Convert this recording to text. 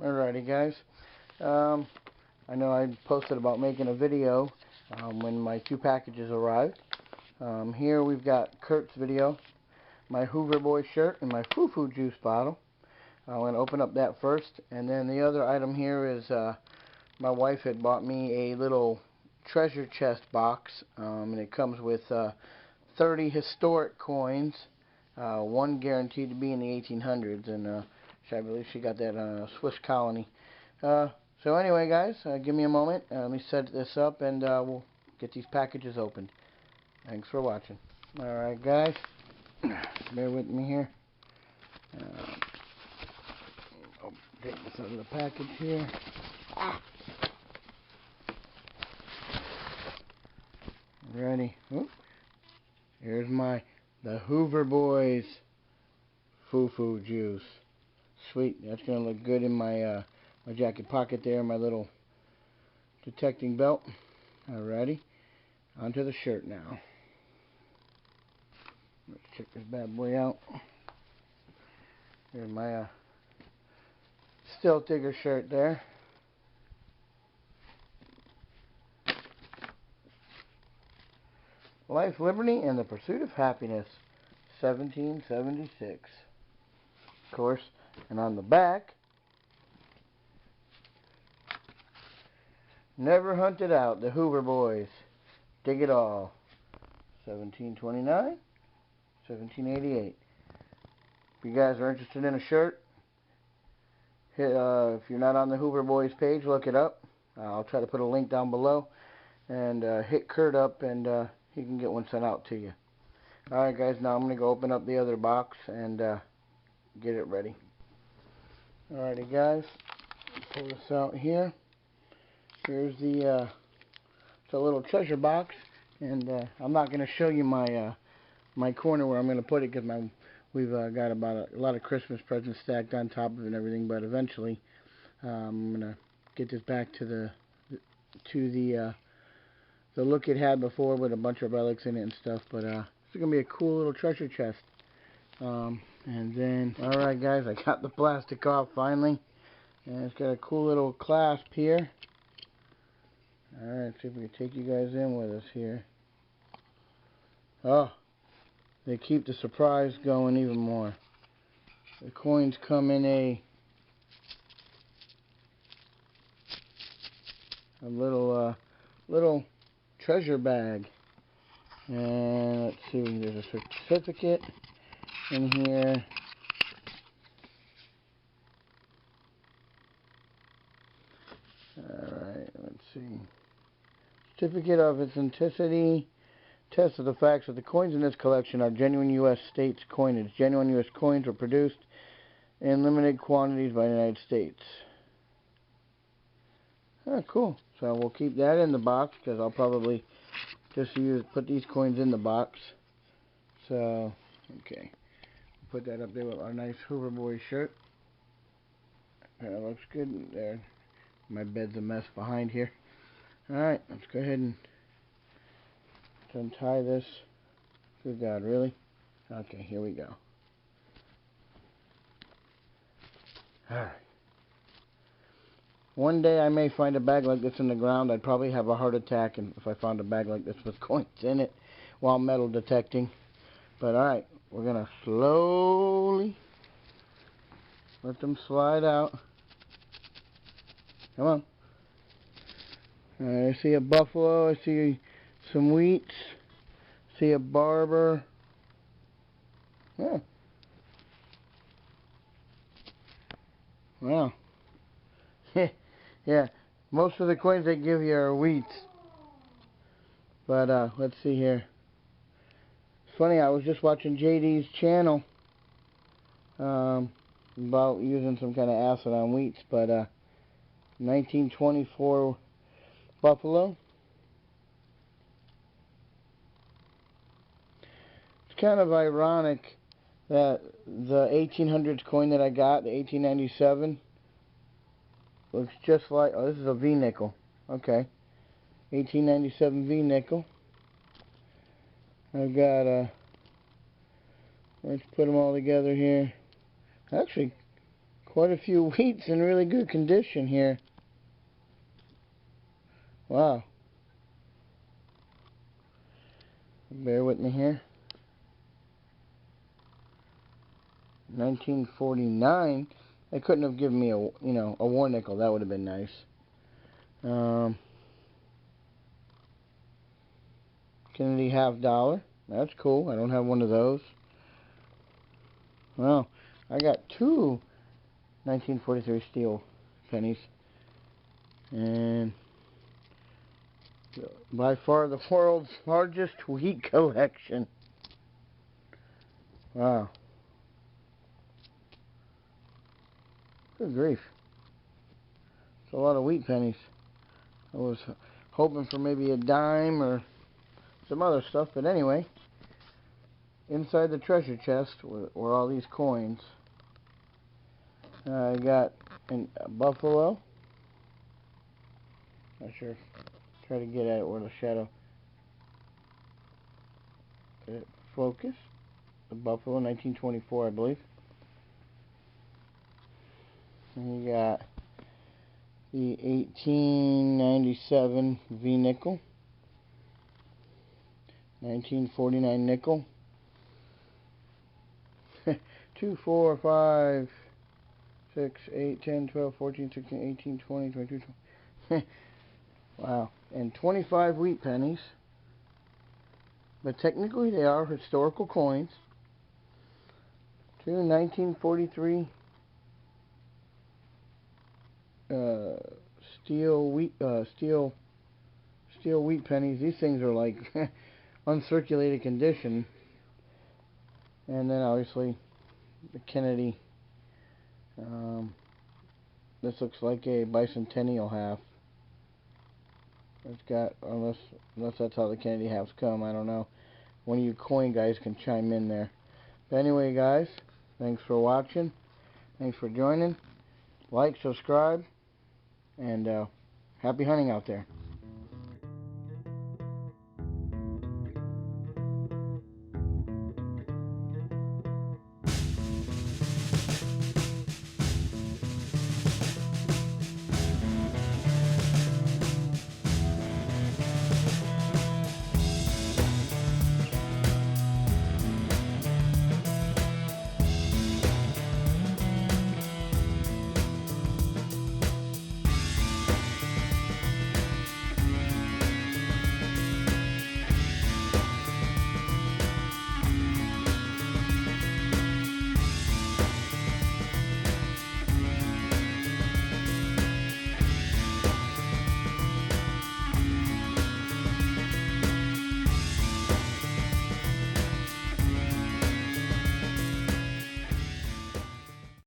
Alrighty guys, I know I posted about making a video when my 2 packages arrived. Here we've got Kurt's video, my Hoover Boys shirt, and my Foo Foo juice bottle. I'm going to open up that first, and then the other item here is my wife had bought me a little treasure chest box, and it comes with 30 historic coins, one guaranteed to be in the 1800s, and I believe she got that on a Swiss colony. So anyway guys, give me a moment, let me set this up, and we'll get these packages opened. Thanks for watching. Alright guys, bear with me here. I'll take this out of the package here. Ready? Oop. Here's the Hoover Boys Foo Foo juice. Sweet, that's gonna look good in my my jacket pocket there, my little detecting belt. Alrighty, onto the shirt now. Let's check this bad boy out. Here's my Still Digger shirt there. Life, Liberty, and the Pursuit of Happiness, 1776. Of course, and on the back, Never Hunted Out, the Hoover Boys, Dig It All, 1729, 1788. If you guys are interested in a shirt, hit, if you're not on the Hoover Boys page, look it up. I'll try to put a link down below, and hit Kurt up, and he can get one sent out to you. Alright guys, now I'm going to go open up the other box and get it ready. Alrighty guys, pull this out here. Here's the it's a little treasure box, and I'm not going to show you my my corner where I'm going to put it, because we've got about a lot of Christmas presents stacked on top of it and everything. But eventually, I'm going to get this back to the look it had before, with a bunch of relics in it and stuff. But it's going to be a cool little treasure chest. And then, alright guys, I got the plastic off finally, and it's got a cool little clasp here. Alright, see if we can take you guys in with us here. Oh, they keep the surprise going even more. The coins come in a little treasure bag. And let's see, there's a certificate in here. Alright, let's see. Certificate of authenticity. Test of the facts that the coins in this collection are genuine U.S. States coinage. Genuine U.S. coins were produced in limited quantities by the United States. Oh, cool. So we'll keep that in the box, because I'll probably just put these coins in the box. So, okay. Put that up there with our nice Hoover Boys shirt. That looks good there. My bed's a mess behind here. Alright, let's go ahead and untie this. Good God, really? Okay, here we go. Alright. One day I may find a bag like this in the ground. I'd probably have a heart attack if I found a bag like this with coins in it while metal detecting. But alright, we're going to slowly let them slide out. Come on. I see a buffalo. I see some wheats. See a barber. Yeah. Wow. Yeah. Most of the coins they give you are wheats. But let's see here. It's funny, I was just watching JD's channel about using some kind of acid on wheats, but 1924 buffalo. It's kind of ironic that the 1800s coin that I got, the 1897, looks just like, oh, this is a V nickel. Okay. 1897 V nickel. I've got let's put them all together here. Actually, Quite a few wheats in really good condition here. Wow. Bear with me here. 1949. They couldn't have given me a war nickel. That would have been nice. Kennedy $50. That's cool. I don't have one of those. Well, I got two 1943 steel pennies. And by far the world's largest wheat collection. Wow. Good grief. It's a lot of wheat pennies. I was hoping for maybe a dime or some other stuff, but anyway, inside the treasure chest were all these coins. I got a buffalo. Not sure. Try to get at it where the shadow. Focus. The buffalo, 1924, I believe. And you got the 1897 V nickel. 1949 nickel. 2, 4, 5, 6, 8, 10, 12, 14, 16, 18, 20, 22, 20. Wow. And 25 wheat pennies. But technically they are historical coins. 2 1943 steel wheat pennies. These things are like uncirculated condition. And then obviously the Kennedy. This looks like a bicentennial half. It's got, unless that's how the Kennedy halves come, I don't know. One of you coin guys can chime in there. But anyway, guys, thanks for watching. Thanks for joining. Like, subscribe, and happy hunting out there.